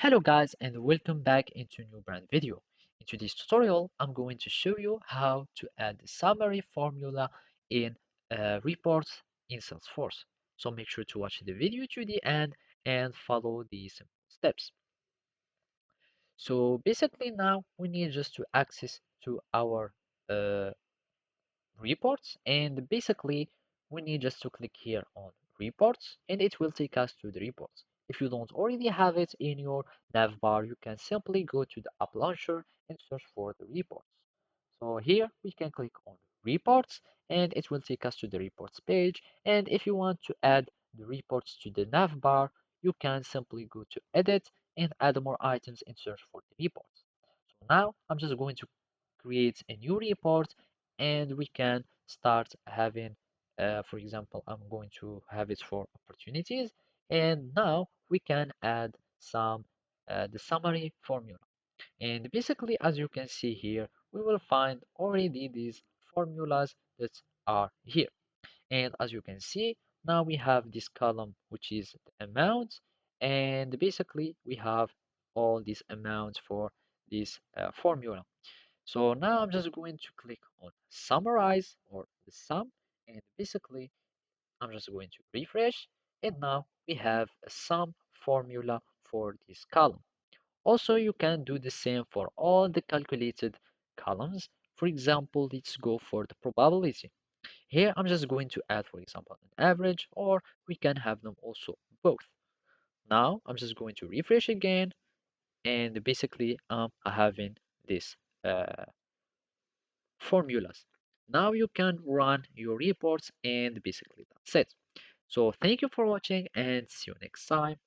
Hello guys and welcome back into a new brand video. In today's tutorial, I'm going to show you how to add the summary formula in reports in Salesforce. So make sure to watch the video to the end and follow these steps. So basically now we need just to access to our uh, reports, and basically we need just to click here on reports and it will take us to the reports. If you don't already have it in your navbar, you can simply go to the app launcher and search for the reports. So here we can click on reports and it will take us to the reports page, and if you want to add the reports to the navbar, you can simply go to edit and add more items and search for the reports. So now I'm just going to create a new report and we can start having, for example, I'm going to have it for opportunities. And now we can add some the summary formula. And basically, as you can see here, we will find already these formulas that are here. And as you can see, now we have this column, which is the amount. And basically, we have all these amounts for this formula. So now I'm just going to click on summarize or the sum, and basically I'm just going to refresh, and now we have a sum formula for this column. Also, you can do the same for all the calculated columns. For example, let's go for the probability. Here I'm just going to add, for example, an average, or we can have them also both. Now I'm just going to refresh again, and basically I'm having this formulas. Now you can run your reports and basically that's it. So thank you for watching and see you next time.